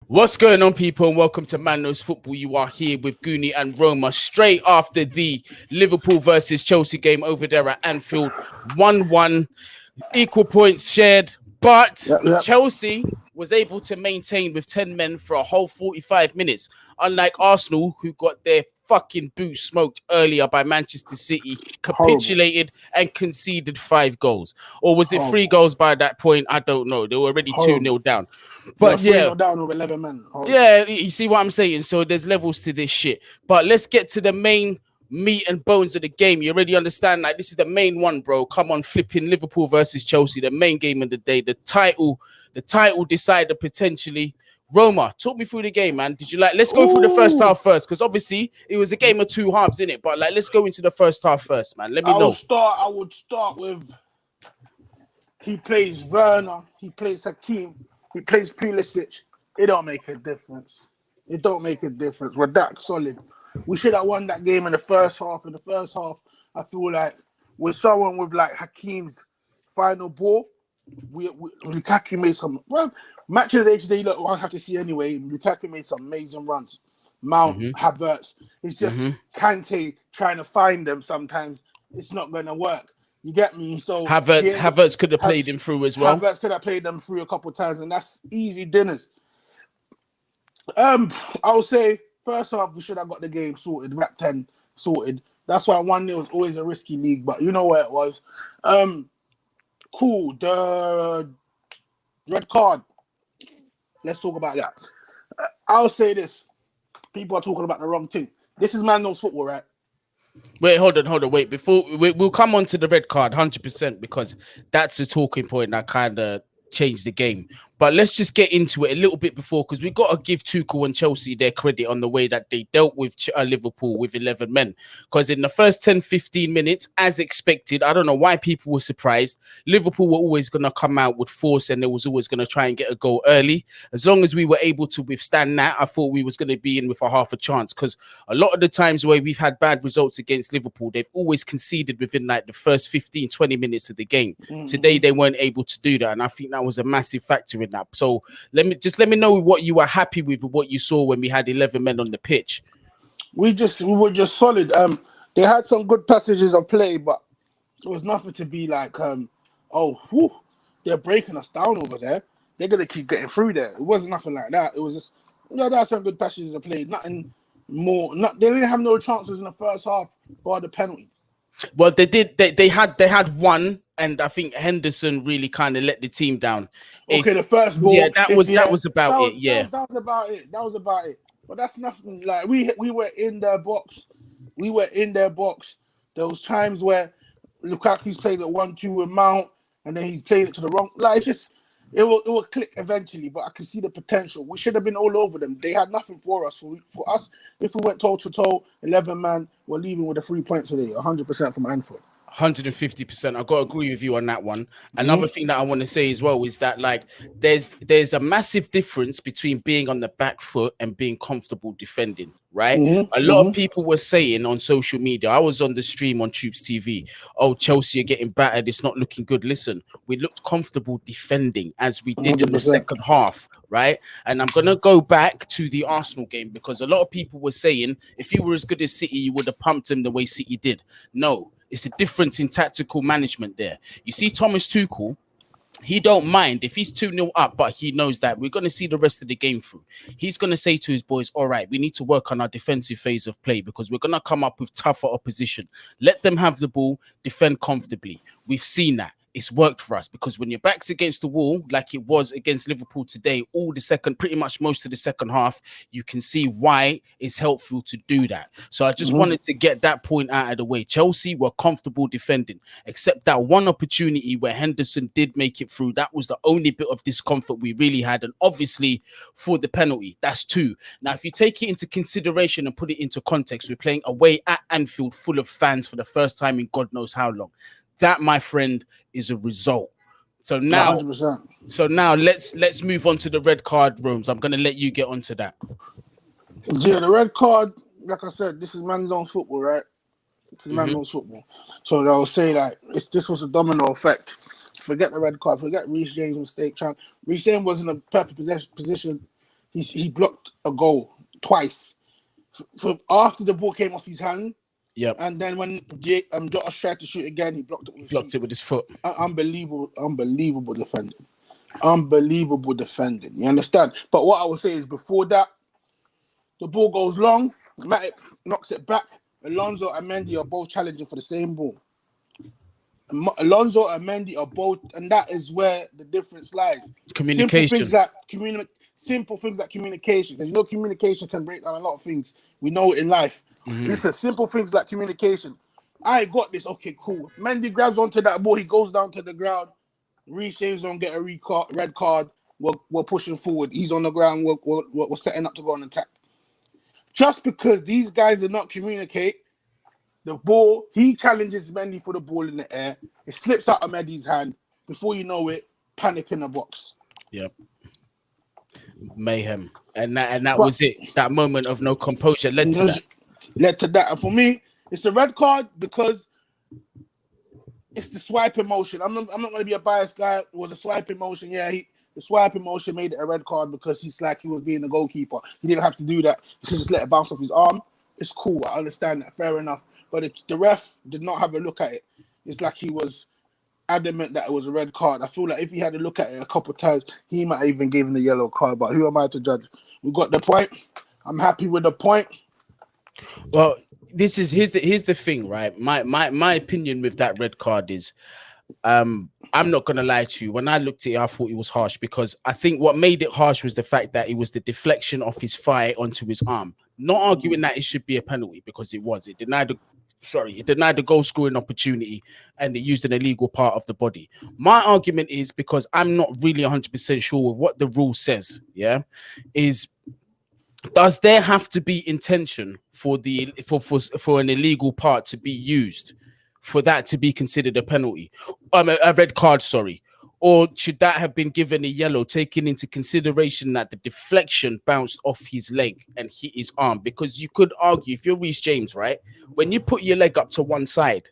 What's going on, people, and welcome to Man Knows Football. You are here with Guni and Romer straight after the Liverpool versus Chelsea game over there at Anfield. 1-1, equal points shared, but Chelsea was able to maintain with 10 men for a whole 45 minutes, unlike Arsenal, who got their fucking boot smoked earlier by Manchester City, capitulated and conceded 5 goals. Or was it 3 goals by that point? I don't know. They were already 2-0 down. But yeah, 3-0 down with 11 men. Yeah, you see what I'm saying? So there's levels to this shit. But let's get to the main meat and bones of the game. You already understand, like, this is the main one, bro. Come on, flipping Liverpool versus Chelsea, the main game of the day, the title decider potentially. Roma, talk me through the game, man. Did you let's go through the first half first, because obviously it was a game of 2 halves, innit? But let's go into the first half first, man. Let me know. I would start with, he plays Werner, he plays Hakim, he plays Pulisic. It don't make a difference. It don't make a difference. We're that solid. We should have won that game in the first half. In the first half, I feel like with someone with like Hakim's final ball, Lukaku made some match of the day today. Look, I have to see anyway. Lukaku made some amazing runs. Mount, Havertz. It's just Kante trying to find them. Sometimes it's not going to work. You get me? So Havertz could have played him through as well. Havertz could have played them through a couple of times, and that's easy dinners. I'll say first half we should have got the game sorted, Rap 10 sorted. That's why 1-0 was always a risky league, but you know where it was. Cool. The red card. Let's talk about that. I'll say this. People are talking about the wrong thing. This is Man Knows Football, right? Wait, hold on. Wait, before we'll come on to the red card 100%, because that's a talking point that kind of changed the game. But let's just get into it a little bit before, because we've got to give Tuchel and Chelsea their credit on the way that they dealt with Liverpool with 11 men. Because in the first 10-15 minutes, as expected, I don't know why people were surprised. Liverpool were always going to come out with force, and they was always going to try and get a goal early. As long as we were able to withstand that, I thought we was going to be in with a half a chance. Because a lot of the times where we've had bad results against Liverpool, they've always conceded within like the first 15-20 minutes of the game. Today, they weren't able to do that, and I think that was a massive factor in that. So let me know what you were happy with what you saw when we had 11 men on the pitch. We were just solid. They had some good passages of play, but it was nothing to be like, they're breaking us down over there. They're gonna keep getting through there. It wasn't nothing like that. It was just, there are some good passages of play. Nothing more. They didn't have no chances in the first half or the penalty. Well, they did. They had one, and I think Henderson really kind of let the team down. The first ball. Yeah, that was about it. Yeah, that was about it. But that's nothing. Like we were in their box. There was times where Lukaku's played it 1-2 with Mount, and then he's played it to the wrong. Like it's just it will click eventually. But I can see the potential. We should have been all over them. They had nothing for us. For us, if we went toe to toe, 11 man, we're leaving with the 3 points today, 100% from Anfield. 150%. I got to agree with you on that one. Another thing that I want to say as well is that, like, there's a massive difference between being on the back foot and being comfortable defending, right? A lot of people were saying on social media, I was on the stream on Tubes TV, oh, Chelsea are getting battered, it's not looking good. Listen, we looked comfortable defending as we did 100%. In the second half, right? And I'm going to go back to the Arsenal game, because a lot of people were saying, if you were as good as City, you would have pumped them the way City did. No. It's a difference in tactical management there. You see, Thomas Tuchel, he don't mind if he's 2-0 up, but he knows that we're going to see the rest of the game through. He's going to say to his boys, all right, we need to work on our defensive phase of play, because we're going to come up with tougher opposition. Let them have the ball, defend comfortably. We've seen that. It's worked for us, because when your back's against the wall, like it was against Liverpool today, pretty much most of the second half, you can see why it's helpful to do that. So I just wanted to get that point out of the way. Chelsea were comfortable defending, except that one opportunity where Henderson did make it through. That was the only bit of discomfort we really had. And obviously for the penalty, that's 2. Now, if you take it into consideration and put it into context, we're playing away at Anfield full of fans for the first time in God knows how long. That, my friend, is a result. So now, 100%. Let's move on to the red card rooms. I'm going to let you get onto that. Yeah, the red card, like I said, this is man's own football, right? This is man's own football. So they'll say that this was a domino effect. Forget the red card. Forget Reece James' mistake. Reece James was in a perfect position he blocked a goal twice. For after the ball came off his hand, and then when Josh tried to shoot again, he blocked it with his foot. Unbelievable defending. Unbelievable defending. You understand? But what I would say is before that, the ball goes long, Matip knocks it back. Alonso and Mendy are both challenging for the same ball. Alonso and Mendy are both, and that is where the difference lies. Communication. Simple things like communication. Because you know communication can break down a lot of things. We know it in life. Listen, simple things like communication. I got this. Okay, cool. Mendy grabs onto that ball. He goes down to the ground. Reece James don't get a red card. We're pushing forward. He's on the ground. We're setting up to go on attack. Just because these guys did not communicate, the ball, he challenges Mendy for the ball in the air. It slips out of Mendy's hand. Before you know it, panic in the box. Yep. Mayhem. And that was it. That moment of no composure led to that. And for me, it's a red card because it's the swiping motion. I'm not going to be a biased guy. It was a swiping motion. Yeah, the swiping motion made it a red card because he was being the goalkeeper. He didn't have to do that. He could just let it bounce off his arm. It's cool. I understand that. Fair enough. But the ref did not have a look at it. It's like he was adamant that it was a red card. I feel like if he had a look at it a couple of times, he might have even given the yellow card. But who am I to judge? We got the point. I'm happy with the point. Well, here's the thing, right? My opinion with that red card is, I'm not gonna lie to you. When I looked at it, I thought it was harsh because I think what made it harsh was the fact that it was the deflection of his thigh onto his arm. Not arguing that it should be a penalty because it was. It denied the goal scoring opportunity and it used an illegal part of the body. My argument is because I'm not really 100% sure with what the rule says. Yeah, does there have to be intention for an illegal part to be used for that to be considered a penalty? A red card, sorry. Or should that have been given a yellow, taking into consideration that the deflection bounced off his leg and hit his arm? Because you could argue, if you're Reece James, right, when you put your leg up to one side,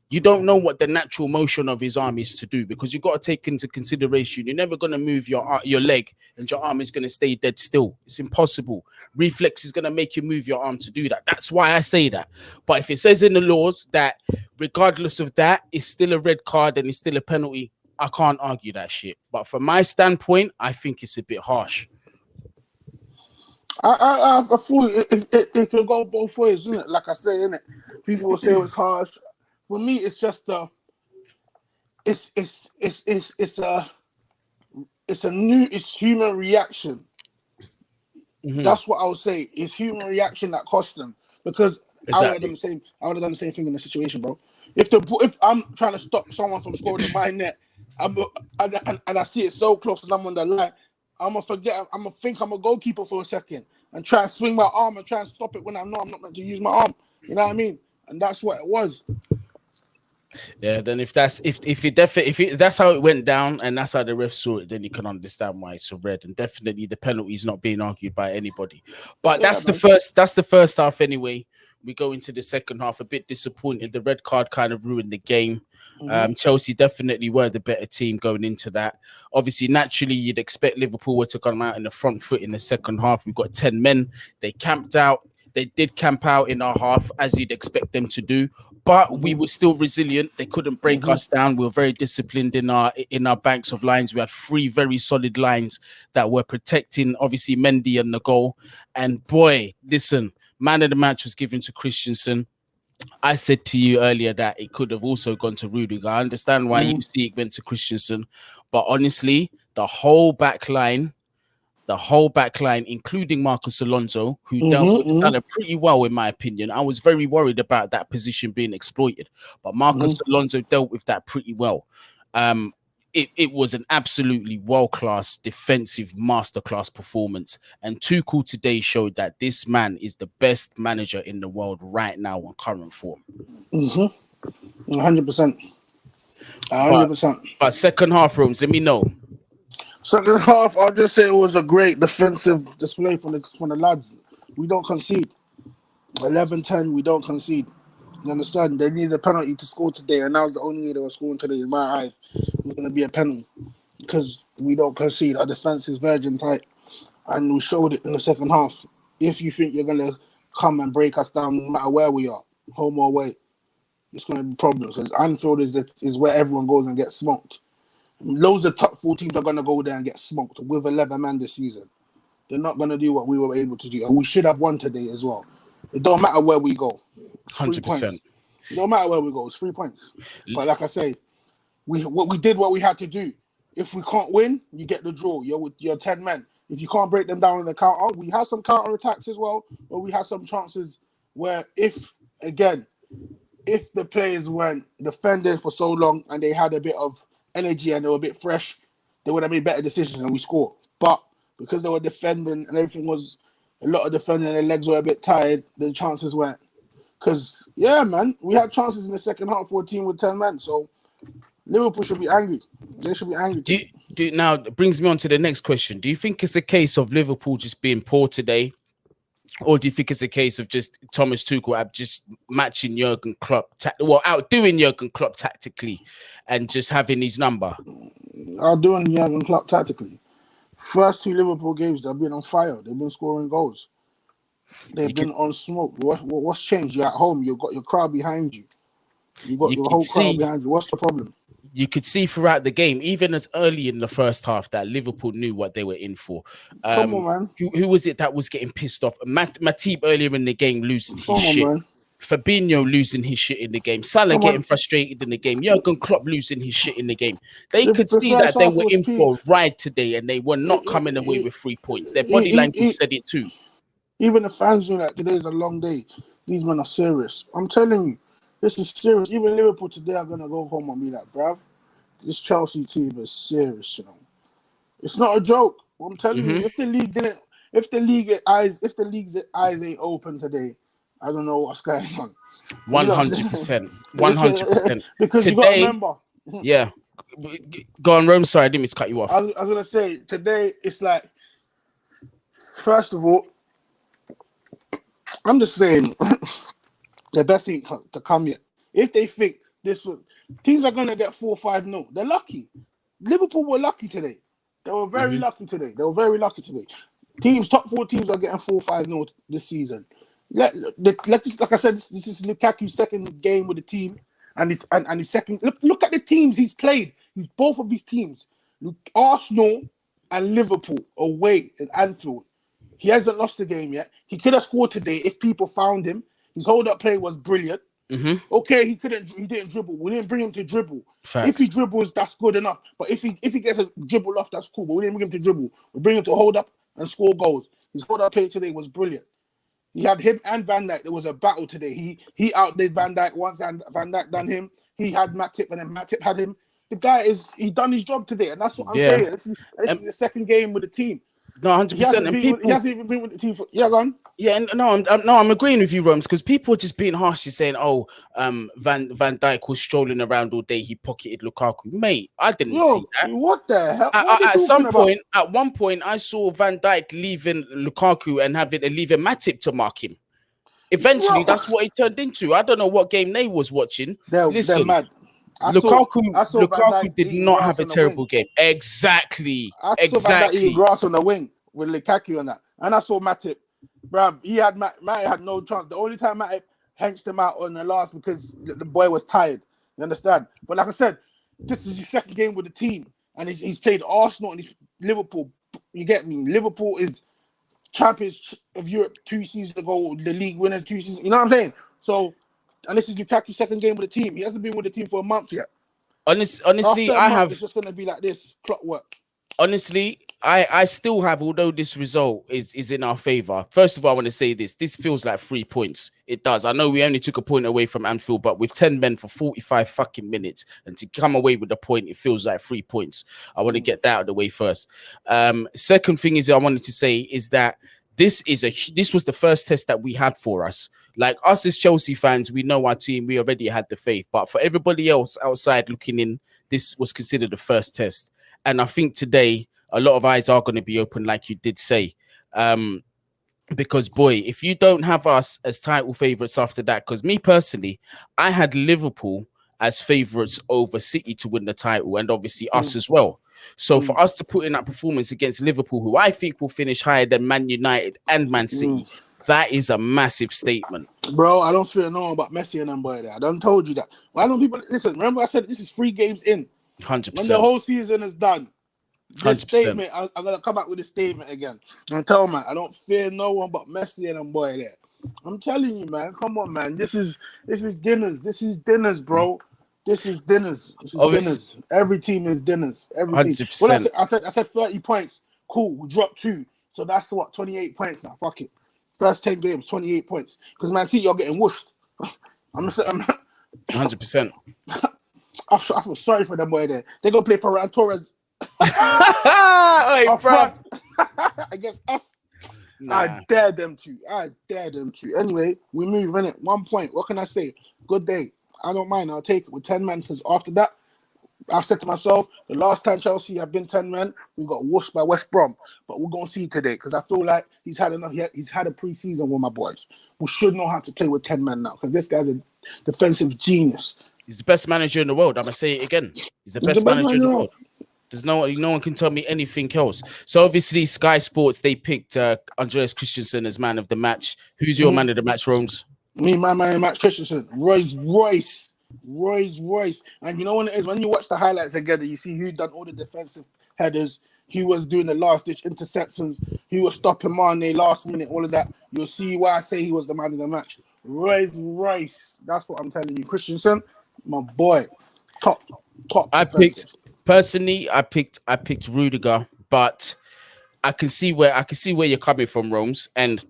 you don't know what the natural motion of his arm is to do because you've got to take into consideration you're never going to move your leg and your arm is going to stay dead still. It's impossible. Reflex is going to make you move your arm to do that. That's why I say that. But if it says in the laws that regardless of that, it's still a red card and it's still a penalty, I can't argue that shit. But from my standpoint, I think it's a bit harsh. I feel it can go both ways, isn't it? Like I say, isn't it? People will say it was harsh. For me, it's just it's human reaction. That's what I would say. It's human reaction that cost them because exactly. I would have done the same thing in the situation, bro. If I'm trying to stop someone from scoring in my net, and I see it so close and I'm on the line, I'm gonna think I'm a goalkeeper for a second and try and swing my arm and try and stop it when I know I'm not meant to use my arm. You know what I mean? And that's what it was. Yeah, then if that's how it went down and that's how the ref saw it, then you can understand why it's a red. And definitely the penalty is not being argued by anybody. But that's the first half anyway. We go into the second half a bit disappointed. The red card kind of ruined the game. Chelsea definitely were the better team going into that. Obviously, naturally, you'd expect Liverpool to come out in the front foot in the second half. We've got 10 men. They camped out. They did camp out in our half, as you'd expect them to do. But we were still resilient. They couldn't break us down. We were very disciplined in our banks of lines. We had 3 very solid lines that were protecting, obviously, Mendy and the goal. And boy, listen, man of the match was given to Christensen. I said to you earlier that it could have also gone to Rudiger. I understand why you see it went to Christensen. But honestly, the whole back line, including Marcus Alonso, who dealt with Salah pretty well, in my opinion. I was very worried about that position being exploited. But Marcus Alonso dealt with that pretty well. It was an absolutely world-class defensive masterclass performance. And Tuchel today showed that this man is the best manager in the world right now on current form. 100%. 100%. But second half, Rooms, let me know. Second half, I'll just say it was a great defensive display from the lads. We don't concede. 11-10, we don't concede. You understand? They needed a penalty to score today, and that was the only way they were scoring today, in my eyes. It was going to be a penalty because we don't concede. Our defense is virgin tight. and we showed it in the second half. If you think you're gonna come and break us down, no matter where we are, home or away, it's gonna be problems. Because Anfield is where everyone goes and gets smoked. Loads of top 4 teams are gonna go there and get smoked with 11 man this season. They're not gonna do what we were able to do, and we should have won today as well. It don't matter where we go. It's 3 points. It don't matter where we go. It's 3 points. But like I say, we did what we had to do. If we can't win, you get the draw. You're 10 men. If you can't break them down in the counter, we have some counter attacks as well, but we have some chances where if the players weren't defending for so long and they had a bit of energy and they were a bit fresh, they would have made better decisions and we scored. But because they were defending and everything was a lot of defending and their legs were a bit tired, the chances weren't. Because, yeah, man, we had chances in the second half for a team with 10 men, so Liverpool should be angry. They should be angry. Now, it brings me on to the next question. Do you think it's a case of Liverpool just being poor today? Or do you think it's a case of just Thomas Tuchel just matching Jurgen Klopp, outdoing Jurgen Klopp tactically and just having his number? Outdoing Jurgen Klopp tactically. First 2 Liverpool games, they've been on fire. They've been scoring goals. They've been on smoke. What's changed? You're at home. You've got your crowd behind you. You've got your whole crowd behind you. What's the problem? You could see throughout the game, even as early in the first half, that Liverpool knew what they were in for. Come on, man. Who was it that was getting pissed off? Matip earlier in the game losing his shit. Man. Fabinho losing his shit in the game. Salah getting frustrated in the game. Jurgen Klopp losing his shit in the game. They could see that they were in for a ride today and they were not coming away with 3 points. Their body language said it too. Even the fans knew that today's a long day. These men are serious. I'm telling you, this is serious. Even Liverpool today are going to go home and be like, bruv, this Chelsea team is serious, you know. It's not a joke. I'm telling you, if the league's eyes ain't open today, I don't know what's going on. 100%. 100%. Because today, you got to remember. Yeah. Go on, Rome. Sorry, I didn't mean to cut you off. I was going to say, today, it's like, first of all, I'm just saying, the best thing to come yet. If they think teams are going to get 4-5-0, they're lucky. Liverpool were lucky today. They were very lucky today. Top 4 teams are getting 4-5-0 this season. Like I said, this is Lukaku's second game with the team, and his second. Look at the teams he's played. He's both of his teams, Arsenal and Liverpool away in Anfield. He hasn't lost the game yet. He could have scored today if people found him. His hold-up play was brilliant. Okay, he didn't dribble. We didn't bring him to dribble. Facts. If he dribbles, that's good enough. But if he gets a dribble off, that's cool. But we didn't bring him to dribble. We bring him to hold up and score goals. His hold-up play today was brilliant. He had him and Van Dijk. There was a battle today. He outdid Van Dijk once, and Van Dijk done him. He had Matip, and then Matip had him. The guy he done his job today, and that's what I'm saying. This is the second game with the team. No, 100%. He hasn't even been with the team for. Yeah, go on. Yeah, I'm agreeing with you, Roms, because people are just being harsh, saying, "Oh, Van Dijk was strolling around all day. He pocketed Lukaku." Mate, I didn't see that. What the hell? At one point, I saw Van Dijk leaving Lukaku and leaving Matip to mark him. Eventually, that's what it turned into. I don't know what game they was watching. They're mad. Lukaku did not have a terrible game. Exactly. I saw Van Dijk eating grass on the wing with Lukaku and that, and I saw Matip. Bruv, Matip had no chance. The only time Matip henched him out on the last because the boy was tired. You understand? But like I said, this is his second game with the team, and he's played Arsenal and he's Liverpool. You get me? Liverpool is champions of Europe 2 seasons ago, the league winners 2 seasons. You know what I'm saying? So, and this is Lukaku's second game with the team. He hasn't been with the team for a month yet. Honestly, it's just going to be like this clockwork. Honestly, I still have, although this result is in our favor. First of all, I want to say this feels like 3 points. It does. I know we only took a point away from Anfield, but with 10 men for 45 fucking minutes and to come away with a point, it feels like 3 points. I want to get that out of the way first. Second thing I wanted to say is that this was the first test that we had for us. Like us as Chelsea fans, we know our team, we already had the faith. But for everybody else outside looking in, this was considered the first test. And I think today, a lot of eyes are going to be open, like you did say. Because, boy, if you don't have us as title favourites after that, because me personally, I had Liverpool as favourites over City to win the title, and obviously us as well. So for us to put in that performance against Liverpool, who I think will finish higher than Man United and Man City, that is a massive statement. Bro, I don't feel no one but Messi and them boy there. I done told you that. Why don't people listen? Remember I said this is 3 games in. 100%. When the whole season is done, this 100%. statement, I'm gonna come out with a statement again and tell man I don't fear no one but Messi and them boy there. I'm telling you, man. Come on, man. This is dinners. This is dinners, bro. This is dinners. This is dinners. Every team is dinners. Every 100%. team. Well, I said 30 points. Cool. We dropped 2. So that's what, 28 points now. Fuck it. First 10 games, 28 points. Because Man City, you're getting whooshed. I'm 100%. I feel sorry for them boy there. They're gonna play Ferran Torres. Hey, front against us. Nah. I dare them to. Anyway, we move in it. 1 point. What can I say? Good day. I don't mind. I'll take it with 10 men because after that, I said to myself, the last time Chelsea have been 10 men, we got whooshed by West Brom. But we're gonna see today because I feel like he's had enough. He's had a pre-season with my boys. We should know how to play with 10 men now because this guy's a defensive genius. He's the best manager in the world. I'm gonna say it again. He's the best manager in the world. There's no one can tell me anything else. So obviously Sky Sports, they picked Andreas Christensen as man of the match. Who's your man of the match, Romes? Me, my man of the match, Christensen. Royce. And you know when it is, when you watch the highlights together, you see who done all the defensive headers, who was doing the last-ditch interceptions, who was stopping Mane last minute, all of that. You'll see why I say he was the man of the match. Royce. That's what I'm telling you. Christensen, my boy. Top Personally, I picked Rudiger, but I can see where you're coming from, Romes. And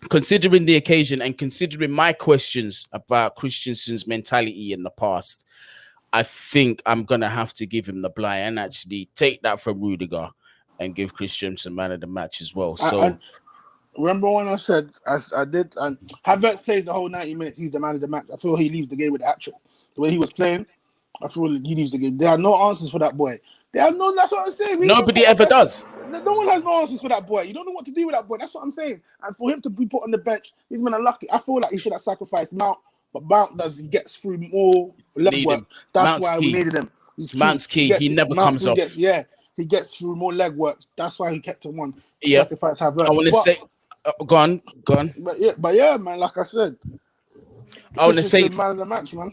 considering the occasion and considering my questions about Christensen's mentality in the past, I think I'm gonna have to give him the bly and actually take that from Rudiger and give Christensen man of the match as well. So remember when I said I did, and Havertz plays the whole 90 minutes, he's the man of the match. I feel he leaves the game with the actual. The way he was playing, I feel he leaves the game. There are no answers for that boy. That's what I'm saying. Nobody ever does. No one has no answers for that boy. You don't know what to do with that boy. That's what I'm saying. And for him to be put on the bench, he's been unlucky. I feel like he should have sacrificed Mount, but Mount he gets through more leg work. That's Mount's why key. we needed him. Mount's key. He never comes off. He gets through more leg work. That's why he kept him on. Yeah. Sacrifice Havertz. I want to say, go on. But yeah, man. Like I said, I want to say, man of the match, man.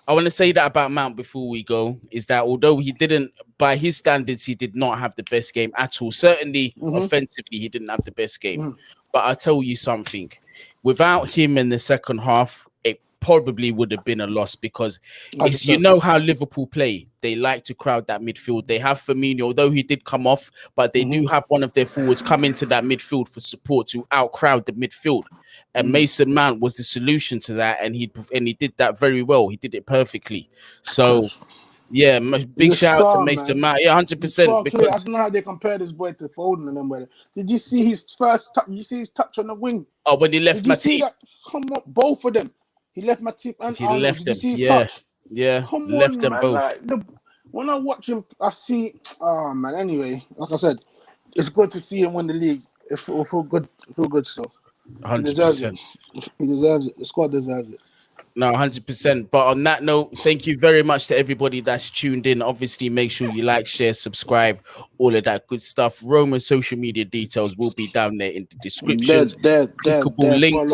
I want to say that about Mount before we go, is that although he didn't, by his standards, he did not have the best game at all. Certainly, offensively, he didn't have the best game. But I'll tell you something. Without him in the second half, it probably would have been a loss because you know how Liverpool play. They like to crowd that midfield. They have Firmino, although he did come off, but they do have one of their forwards come into that midfield for support to outcrowd the midfield. And Mason Mount was the solution to that, and he did that very well. He did it perfectly. So, yeah, big shout out to Mason Mount. Yeah, 100%. Because I don't know how they compare this boy to Foden and them. But did you see his first touch? Did you see his touch on the wing? Oh, when he left Matip. Come on, both of them. He left Matip and he Arnold. left Did you them. see his touch? Yeah, come left on, them man. both. Like, when I watch him, I see. Oh man. Anyway, like I said, it's good to see him win the league. It feel good. It feel good still. 100%. He deserves it. He deserves it. The squad deserves it. No, 100%. But on that note, thank you very much to everybody that's tuned in. Obviously, make sure you like, share, subscribe, all of that good stuff. Romer's social media details will be down there in the descriptions. Clickable links.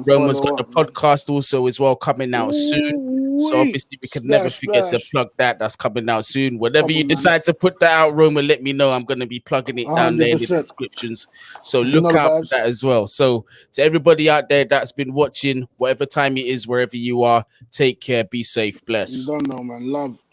Romer's got the podcast also as well coming out soon. So obviously we can never forget to plug that. That's coming out soon. Whenever you decide to put that out, Romer, let me know. I'm going to be plugging it down there in the descriptions. So look out for that as well. So to everybody out there that's been watching, whatever time it is, wherever you are, take care, be safe, bless. You don't know, man. Love.